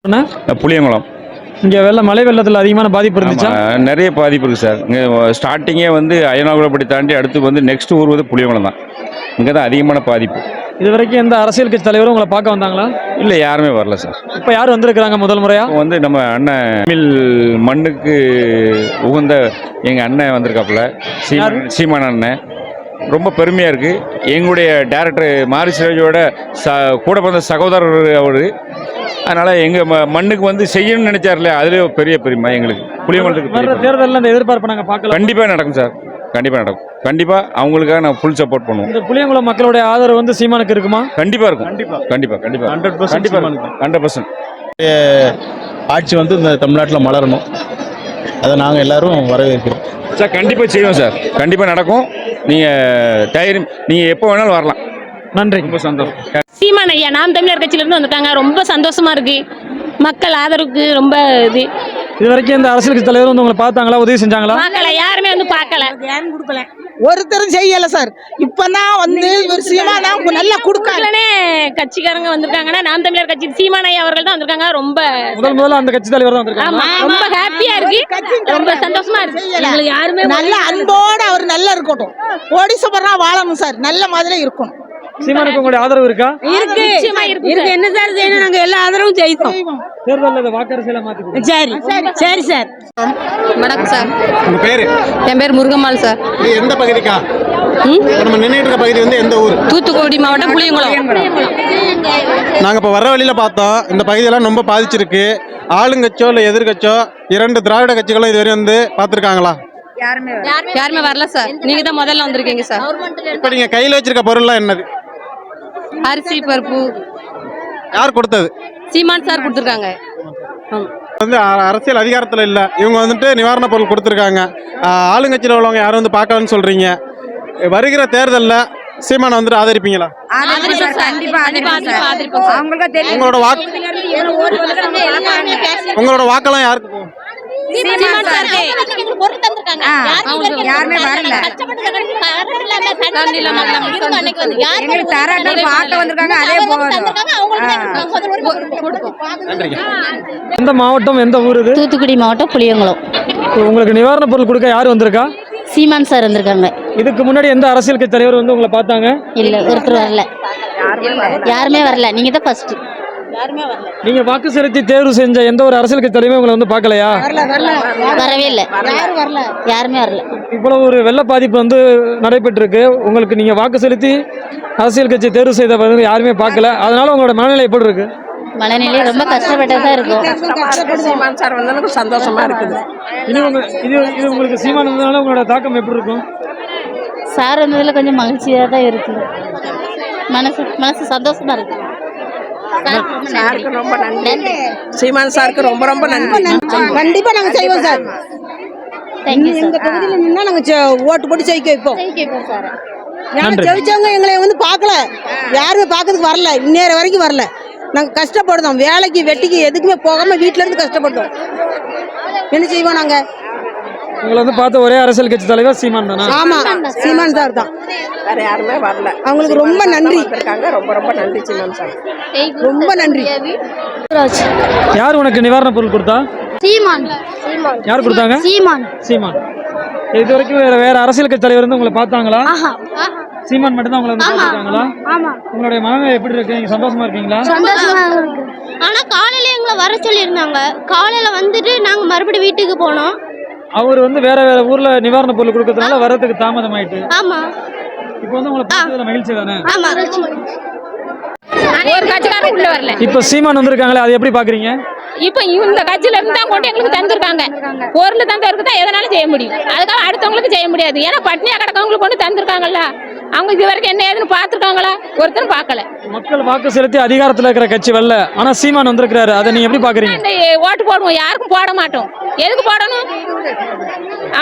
புளியங்குளம். இங்கே மழை வெள்ளத்தில் அதிகமான பாதிப்பு இருந்துச்சா? நிறைய பாதிப்பு இருக்குது சார். இங்கே ஸ்டார்டிங்கே அய்யனாகுளப்பட்டி தாண்டி அடுத்து நெக்ஸ்ட் ஊர் தமிழங்குளம் தான். இங்கே தான் அதிகமான பாதிப்பு. இது வரைக்கும் எந்த அரசியல் கட்சி தலைவரும் உங்களை பார்க்க வந்தாங்களா? இல்லை, யாருமே வரல சார். இப்போ யார் வந்திருக்கிறாங்க முதல் முறையாக? நம்ம அண்ணன் தமிழ் மண்ணுக்கு உகந்த எங்கள் அண்ணன் வந்திருக்காப்புல, சீமான் அண்ணன். ரொம்ப பெருமையாக இருக்குது. எங்களுடைய டைரக்டர் மாரிசுராஜோட கூட பிறந்த சகோதரர் அவர். அதனால் எங்கள் மண்ணுக்கு செய்யணும்னு நினைச்சார்ல, அதுலேயே பெரிய பெருமை எங்களுக்கு. புளியங்குளத்துக்கு தேர்தலில் இந்த எதிர்பார்ப்பு நாங்கள் பார்க்கலாம். கண்டிப்பாக நடக்கும் சார். கண்டிப்பாக நடக்கும். கண்டிப்பாக அவங்களுக்காக நான் ஃபுல் சப்போர்ட் பண்ணுவோம். இந்த புளியங்குளம் மக்களுடைய ஆதரவு சீமானுக்கு இருக்குமா? கண்டிப்பாக இருக்கும். கண்டிப்பாக 100%. ஆட்சி இந்த தமிழ்நாட்டில் மலரணும். அதை நாங்கள் எல்லாரும் வரவேற்கிறோம் சார். கண்டிப்பாக செய்வோம் சார். கண்டிப்பாக நடக்கும். நீங்கள் எப்போ வேணாலும் வரலாம். நன்றி. ரொம்ப சந்தோஷம். சீமான் ஐயா நாம் தமிழர் கட்சியிலிருந்து வந்துட்டாங்க. ரொம்ப சந்தோஷமா இருக்கு. மக்கள் ஆதரவுக்கு ரொம்ப இது வரைக்கும் இந்த அரசியல் கட்சி தலைவர் உங்களை பார்த்தாங்களா? உதவி செஞ்சாங்களா? பார்க்கல, யாருமே பார்க்கல, யாரும் கொடுக்கல, ஒருத்தரும் செய்யல சார். இப்பதான் ஒரு சீமானா நல்லா கொடுக்கலனே கட்சிக்காரங்க வந்திருக்காங்கன்னா நாம் தமிழர் கட்சி சீமான் ஐயா அவர்கள் தான் வந்திருக்காங்க. ரொம்ப முதல்ல அந்த கட்சி தலைவர் தான் வந்திருக்காங்க. ரொம்ப ஹாப்பியா இருக்கு. ரொம்ப சந்தோஷமா இருக்கு. எங்களுக்கு யாருமே நல்ல அன்போட அவர் நல்லா இருக்கட்டும். கோடீஸ்வரரா வாழணும் சார். நல்ல மாதிரி இருக்கணும். சீமானுக்கு உங்களுடைய ஆதரவு இருக்கா? இருக்கு. என்ன சார் செய்யணும்? நாங்க எல்லா ஆதரவும் செய்வோம். தேர்தலில் வாக்கரசியல மாத்தி. சரி சார். வணக்கம் சார். உங்க பேரு? என் பேர் முருகம்மாள் சார். எந்த பகுதிக்கா நம்ம நின்றுட்டு இருக்க பகுதி? எந்த ஊர்? தூத்துக்குடி மாவட்டம் புளியங்குளம். நாங்க இப்ப வர வழியில பார்த்தோம், இந்த பகுதியெல்லாம் ரொம்ப பாதிச்சிருக்கு. ஆளுங்கட்சோ இல்ல எதிர்கட்சோ இரண்டு திராவிட கட்சிகளும் இதுவரை பார்த்திருக்காங்களா? யாருமே வரல சார். நீங்க தான் முதல்ல வந்திருக்கீங்க சார். இப்ப நீங்க கையில வச்சிருக்க பொருள்லாம் என்னது? அரிசி பருப்பு. யார் கொடுத்தது? சீமான் சார் கொடுத்துருக்காங்க. அரசியல் அதிகாரத்துல இல்ல, இவங்க நிவாரண பொருள் கொடுத்துருக்காங்க. ஆளுங்கட்சியில் உள்ளவங்க யாரும் பார்க்கலன்னு சொல்றீங்க. வருகிற தேர்தல்ல சீமானை ஆதரிப்பீங்களா? உங்களோட வாக்கெல்லாம் யாருக்கு போகும்? எந்த மாவட்டம், எந்த ஊர் இது? தூத்துக்குடி மாவட்டம் புளியங்குளம். உங்களுக்கு நிவாரண பொருள் கொடுக்க யார் வந்திருக்கா? சீமான் சார் வந்திருக்காங்க. இதுக்கு முன்னாடி எந்த அரசியல் கட்சி தலைவர் உங்களை பார்த்தாங்க? இல்ல, ஒருத்தர் வரல. யாருமே வரல. நீங்க தான் ஃபர்ஸ்ட். நீங்க வாக்கு செலுத்தி தேர்வு செஞ்ச எந்த ஒரு அரசியல் கட்சி தலைவரும் உங்களை பார்க்கலையா? வரவே இல்லை. யாருமே வரல. இவ்வளவு ஒரு வெள்ள பாதிப்பு நடைபெற்று இருக்கு. உங்களுக்கு நீங்க வாக்கு செலுத்தி அரசியல் கட்சி தேர்வு செய்த யாருமே பார்க்கல. அதனால உங்களோட மனநிலை எப்படி இருக்கு? மனநிலை ரொம்ப கஷ்டப்பட்டதா இருக்கும். சீமான் சார் வந்ததுக்கு சந்தோஷமா இருக்குது. இது உங்களுக்கு சீமான் வந்ததுனால உங்களோட தாக்கம் எப்படி இருக்கும்? சார் வந்ததுல கொஞ்சம் மகிழ்ச்சியா தான் இருக்கு. மனசு சந்தோஷமா இருக்கு. ரொம்ப நன்றி. சீமான் சாருக்கு ரொம்ப ரொம்ப நன்றி. கண்டிப்பா நாங்க செய்வோம் சார். எங்க தொகுதியில நின்னா நாங்க ஓட்டு போட்டு ஜெயிக்க வைப்போம். நாங்க ஜெயிச்சவங்க எங்களை பார்க்கல, யாருமே பார்க்கறதுக்கு வரல. இன்னேற வரைக்கும் வரல. நாங்க கஷ்டப்படுறோம். வேலைக்கு வெட்டிக்கு எதுக்குமே போகாம வீட்டுல இருந்து கஷ்டப்பட்டோம். என்ன செய்வோம் நாங்க? உங்களை பார்த்த ஒரே அரசியல் கட்சி தலைவர் சீமான் தானா? ஆமா, சீமான் சார் தான். வேற யாருமே வரல. அவங்களுக்கு ரொம்ப நன்றி. ரொம்ப ரொம்ப நன்றி சீமான் சார். ரொம்ப நன்றி. யார் உனக்கு நிவாரண பொருள் கொடுத்தா? சீமான். யார் கொடுத்தாங்க? சீமான். இது வரைக்கும் வேற அரசியல் கட்சி தலைவர் உங்களை பார்த்தாங்களா? சீமான் மட்டும் தான் உங்களை பார்த்தாங்களா? உங்களுடைய மனநிலை எப்படி இருக்கு? நீங்க சந்தோஷமா இருக்கீங்களா? சந்தோஷமா இருக்கு. ஆனா காலையில எங்களை வர சொல்லி இருந்தாங்க. காலையில வந்துட்டு நாங்க மறுபடியும் வீட்டுக்கு போனோம். அவர் வேற ஊர்ல நிவாரண பொருள் கொடுக்கறதுனால வரதுக்கு தாமதம் ஆயிட்டு. ஆமா. இப்போ உங்களை பார்த்ததுல மகிழ்ச்சி தானே? ஆமா. ஒரு கட்சிக்காரங்க உள்ள வரல. இப்போ சீமான் வந்திருக்காங்களே, அதை எப்படி பாக்குறீங்க? இப்ப இந்த கட்சியில இருந்து தான் கொண்டு எங்களுக்கு தந்திருக்காங்க. பொருள் தந்தவருக்கு தான் எதனாலும் செய்ய முடியும். அதுக்காக அடுத்தவங்களுக்கு செய்ய முடியாது. ஏன்னா பட்னியா கிடக்கவங்களுக்கு கொண்டு தந்திருக்காங்கல்ல. அவங்க இது வரைக்கும் என்ன ஏதுன்னு பாத்துருக்காங்களா? ஒருத்தரும் பார்க்கல. மக்கள் வாக்கு செலுத்தி அதிகாரத்துல இருக்கிற கட்சி வரல, ஆனா சீமான் வந்திருக்காரு. அதை நீங்க எப்படி பாக்குறீங்க? ஓட்டு போடுவோம், யாருக்கும் போட மாட்டோம். எதுக்கு போடணும்?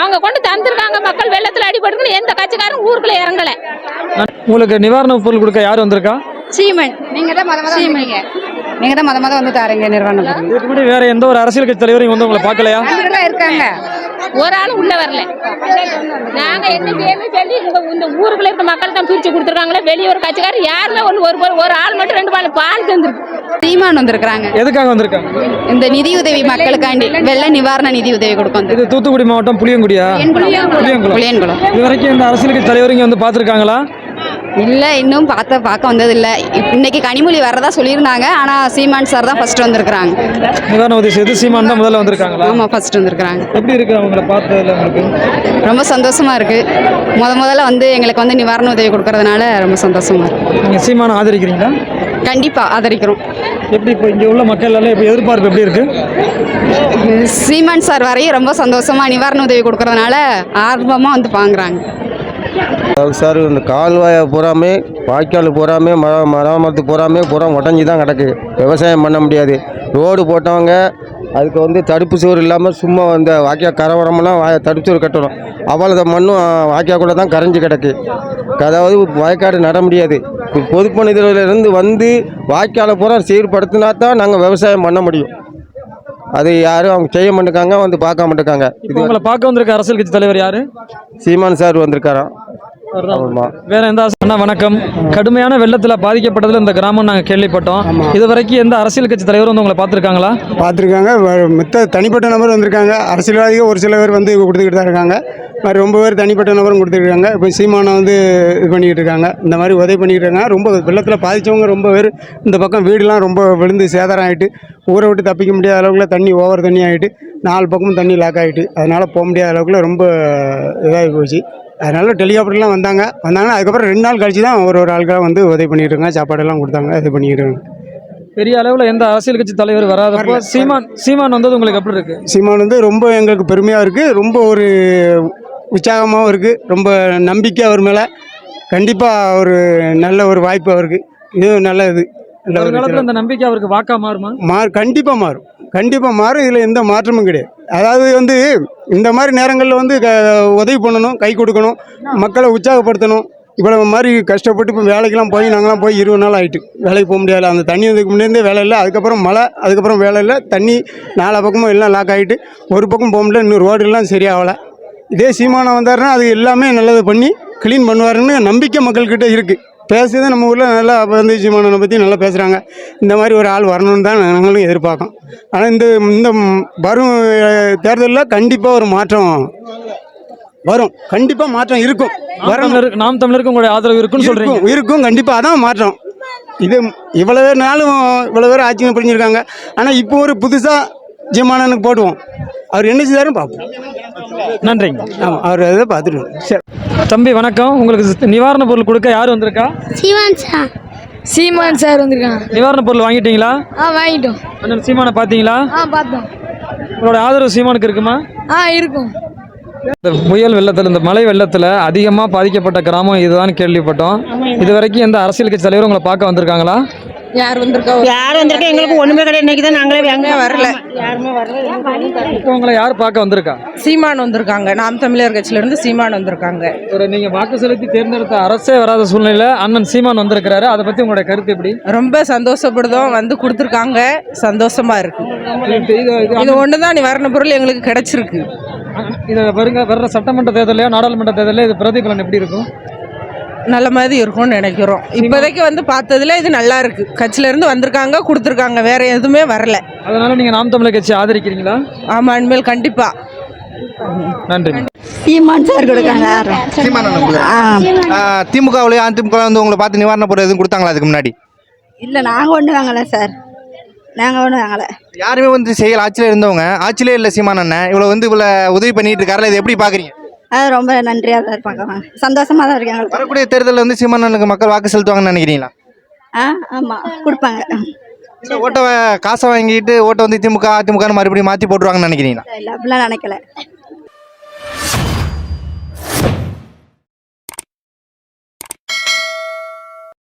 அவங்க கொண்டு தந்திருக்காங்க. மக்கள் வெள்ளத்துல அடிபடுன்னு எந்த கட்சிக்காரும் ஊருக்குள்ள இறங்கல. உங்களுக்கு நிவாரண பொருள் கொடுக்க யார் வந்திருக்கா? சீமான். நீங்க தான் முத வந்து தாரீங்க நிர்வாணம். இதுக்கு முன்னாடி வேற எந்த ஒரு அரசியல் கட்சி தலைவரும் உங்களை பார்க்கலையா? இருக்காங்க. ஒரு ஆளும் உள்ள வரல. நாங்க என்ன செய்யணும்னு சொல்லி இந்த ஊருக்குள்ள இருக்க மக்கள் தான் பிரிச்சு கொடுத்துருக்காங்களே. வெளியூர் கட்சிக்காரர் யாருமே ஒரு ஆள் மட்டும் 2 பால் தந்துருக்கு. சீமான் வந்திருக்காங்க. எதுக்காக வந்திருக்காங்க? இந்த நிதி உதவி மக்களுக்காண்டி வெள்ள நிவாரண நிதி உதவி கொடுக்கும். இது தூத்துக்குடி மாவட்டம் புளியங்குடியா? புளியங்குளம். இது வரைக்கும் இந்த அரசியல் கட்சி தலைவர் இங்க வந்து பாத்துருக்காங்களா? இல்ல, இன்னும் பார்க்க வந்தது இல்ல. இன்னைக்கு கனிமொழி வரதா சொல்லியிருந்தாங்க. ஆனா சீமான் சார் தான் ஃபர்ஸ்ட் வந்திருக்காங்க. நிவாரண உதவி செய்து சீமான் தான் முதல்ல வந்திருக்காங்களா? ஆமா, ஃபர்ஸ்ட் வந்திருக்காங்க. எப்படி இருக்கு அவங்கள பார்த்ததுல உங்களுக்கு? ரொம்ப சந்தோஷமா இருக்கு. முதல்ல வந்து எங்களுக்கு வந்து நிவாரண உதவி கொடுக்கறதுனால ரொம்ப சந்தோஷமா இருக்கு. நீங்க சீமானை ஆதரிக்கிறீங்களா? கண்டிப்பா ஆதரிக்கிறோம். எப்படி இப்போ இங்க உள்ள மக்கள் எல்லாம் இப்போ எதிர்பார்ப்பு எப்படி இருக்கு? சீமான் சார் வரையும் ரொம்ப சந்தோஷமா நிவாரண உதவி கொடுக்கறதுனால ஆர்வமா வந்து வாங்குறாங்க. சார், இந்த கால்வாயை பூராமே, வாய்க்கால் பூராமே, மரமரத்து பூராமே உடஞ்சி தான் கிடக்கு. விவசாயம் பண்ண முடியாது. ரோடு போட்டவங்க அதுக்கு வந்து தடுப்பு சுவர் இல்லாமல் சும்மா இந்த வாய்க்கால் கரவரமெல்லாம் தடுப்பு சுவர் கட்டணும். அவ்வளோ மண்ணும் வாய்க்காக்குள்ளே தான் கரைஞ்சி கிடக்கு. அதாவது வாய்க்காடு நட முடியாது. பொதுப்பணித்துறையிலேருந்து வந்து வாய்க்காலை பூரா சீர்படுத்தினா தான் நாங்கள் விவசாயம் பண்ண முடியும். அது யாரும் அவங்க செய்ய மாட்டேங்காங்க, வந்து பார்க்க மாட்டேங்காங்க. இப்போ உங்களை பார்க்க வந்திருக்க அரசியல் கட்சி தலைவர் யாரு? சீமான் சார் வந்திருக்காராம். வேற எந்த அண்ணா வணக்கம். கடுமையான வெள்ளத்துல பாதிக்கப்பட்டதுல இந்த கிராமம் நாங்க கேள்விப்பட்டோம். இது வரைக்கும் எந்த அரசியல் கட்சி தலைவரும் வந்து உங்களை பார்த்துருக்காங்களா? பார்த்துருக்காங்க. மித்த தனிப்பட்ட நபர் வந்திருக்காங்க. அரசியல்வாதிகள் ஒரு சில பேர் வந்து கொடுத்துக்கிட்டு தான் இருக்காங்க. மாதிரி ரொம்ப பேர் தனிப்பட்ட நபரும் கொடுத்துருக்காங்க. இப்போ சீமானை வந்து இது பண்ணிக்கிட்டு இருக்காங்க. இந்த மாதிரி உதவி பண்ணிக்கிட்டு இருக்காங்க. ரொம்ப வெள்ளத்தில் பாதித்தவங்க ரொம்ப பேர் இந்த பக்கம் வீடுலாம் ரொம்ப விழுந்து சேதாரம் ஆகிட்டு ஊரை விட்டு தப்பிக்க முடியாத அளவுக்குள்ள தண்ணி ஓவர் தண்ணி ஆகிட்டு 4 பக்கமும் தண்ணி லாக் ஆகிட்டு அதனால் போக முடியாத அளவுக்குள்ள ரொம்ப இதாகி போச்சு. அதனால டெலிகாப்டர்லாம் வந்தாங்கன்னா அதுக்கப்புறம் 2 நாள் கழிச்சு தான் ஒரு ஆட்களாக வந்து உதவி பண்ணிட்டு இருக்காங்க. சாப்பாடெல்லாம் கொடுத்தாங்க. இது பண்ணிக்கிட்டு இருக்காங்க. பெரிய அளவில் எந்த அரசியல் கட்சி தலைவர் வராதப்போ சீமான் வந்தது உங்களுக்கு எப்படி இருக்கு? சீமான் வந்து ரொம்ப எங்களுக்கு பெருமையாக இருக்குது. ரொம்ப ஒரு உற்சாகமாகவும் இருக்குது. ரொம்ப நம்பிக்கை அவர் மேலே. கண்டிப்பாக ஒரு நல்ல ஒரு வாய்ப்பு அவருக்கு. இது நல்ல இது. ஒரு காலத்தில் இந்த நம்பிக்கை அவருக்கு வாக்கா மாறுமா? கண்டிப்பாக மாறும். இதில் எந்த மாற்றமும் கிடையாது. அதாவது வந்து இந்த மாதிரி நேரங்களில் வந்து உதவி பண்ணணும், கை கொடுக்கணும், மக்களை உற்சாகப்படுத்தணும். இவ்வளோ மாதிரி கஷ்டப்பட்டு இப்போ வேலைக்கெல்லாம் போய் நாங்களாம் போய் 20 நாள் ஆகிட்டு வேலைக்கு போக முடியாது. அந்த தண்ணி வந்ததுக்கு முன்னேருந்தே வேலை இல்லை. அதுக்கப்புறம் மழை, அதுக்கப்புறம் வேலை இல்லை. தண்ணி 4 பக்கமும் எல்லாம் லாக் ஆகிட்டு ஒரு பக்கம் போக முடியல. இன்னும் ரோடெல்லாம் சரியாகலை. இதே சீமானம் வந்தாருன்னா அது எல்லாமே நல்லது பண்ணி க்ளீன் பண்ணுவாருன்னு நம்பிக்கை மக்கள்கிட்ட இருக்குது. பேசுறது நம்ம ஊரில் நல்லா வந்து சீமானனை பற்றி நல்லா பேசுகிறாங்க. இந்த மாதிரி ஒரு ஆள் வரணும்னு தான் நாங்களும் எதிர்பார்க்கோம். ஆனால் இந்த வரும் தேர்தலில் கண்டிப்பாக ஒரு மாற்றம் வரும். கண்டிப்பாக மாற்றம் இருக்கும். நாம் தமிழருக்கு உங்களுடைய ஆதரவு இருக்குன்னு சொல்கிறீங்க? இருக்கும். கண்டிப்பாக அதான் மாற்றம். இது இவ்வளோ பேர் ஆட்சியை புரிஞ்சிருக்காங்க. ஆனால் இப்போ ஒரு புதுசாக சீமானனுக்கு போடுவோம். அவர் என்ன செய்தாரும் பார்ப்போம். நன்றிங்க. ஆமாம், அவர் அதை பார்த்துட்டு. சரி தம்பி வணக்கம். உங்களுக்கு நிவாரண பொருள் கொடுக்க யார் வந்திருக்கா? சீமான் சார் வந்திருக்காங்க. நிவாரண பொருள் வாங்கிட்டீங்களா? வாங்கிட்டோம். அண்ணன் சீமானை பார்த்தீங்களா? பார்த்தோம். உங்களோட ஆதரவு சீமானுக்கு இருக்குமா? இருக்கும். இந்த புயல் வெள்ளத்தில், இந்த மழை வெள்ளத்தில் அதிகமாக பாதிக்கப்பட்ட கிராமம் இதுதான் கேள்விப்பட்டோம். இது வரைக்கும் எந்த அரசியல் கட்சி தலைவரும் உங்களை பார்க்க வந்திருக்காங்களா? யார் வந்திருக்கா? எங்களுக்கு ஒண்ணுமே கிடையாது. இன்னைக்கு தான் நாங்களே எங்க வரல. யாருமே வரல. இப்போ உங்களை யார் பார்க்க வந்திருக்கா? சீமான் வந்திருக்காங்க. நாம் தமிழர் கட்சியில இருந்து சீமான் வந்திருக்காங்க. ஒரு நீங்க வாக்கு செலுத்தி தேர்ந்தெடுத்த அரசே வராத சூழ்நிலையில அண்ணன் சீமான் வந்திருக்கிறாரு. அதை பத்தி உங்களுடைய கருத்து எப்படி? ரொம்ப சந்தோஷப்படுதோம். வந்து கொடுத்துருக்காங்க. சந்தோஷமா இருக்கு. இது ஒண்ணுதான் நிவாரண பொருள் எங்களுக்கு கிடைச்சிருக்கு. இதை வர்ற சட்டமன்ற தேர்தலையோ நாடாளுமன்ற தேர்தலையோ இது பிரதிபலன் எப்படி இருக்கும்? நல்ல மாதிரி இருக்கும்னு நினைக்கிறோம். இப்போதைக்கு வந்து பார்த்ததுல இது நல்லா இருக்கு. கட்சியில இருந்து வந்திருக்காங்க, கொடுத்துருக்காங்க. வேற எதுவுமே வரல. அதனால நீங்க நாம் தமிழர் கட்சி ஆதரிக்கிறீங்களா? ஆமா, இனிமேல் கண்டிப்பா. நன்றி. சீமான் சார் கொடுக்காங்க. திமுகவுலையும் அதிமுக வந்து உங்களை பார்த்து நிவாரண பொருள் எதுவும் கொடுத்தாங்களா அதுக்கு முன்னாடி? இல்லை, நாங்கள் ஒன்று வாங்கலை சார். நாங்கள் ஒன்றும் வாங்கலை. யாருமே வந்து செய்யல. ஆட்சியில் இருந்தவங்க ஆட்சியிலே இல்லை. சீமான் அண்ணன் இவ்வளோ வந்து இவ்வளோ உதவி பண்ணிட்டு இருக்காருல, இது எப்படி பார்க்குறீங்க? அது ரொம்ப நன்றியாக தான் இருப்பாங்க. சந்தோஷமாக தான் இருக்காங்க. வரக்கூடிய தேர்தலில் வந்து சீமான் அண்ணனுக்கு மக்கள் வாக்கு செலுத்துவாங்கன்னு நினைக்கிறீங்களா? ஆமாம், கொடுப்பாங்க. ஓட்டை காசை வாங்கிட்டு ஓட்டை வந்து அதிமுகன்னு மறுபடியும் மாற்றி போட்டுருவாங்கன்னு நினைக்கிறீங்களா? இல்லை, அப்படிலாம் நினைக்கல.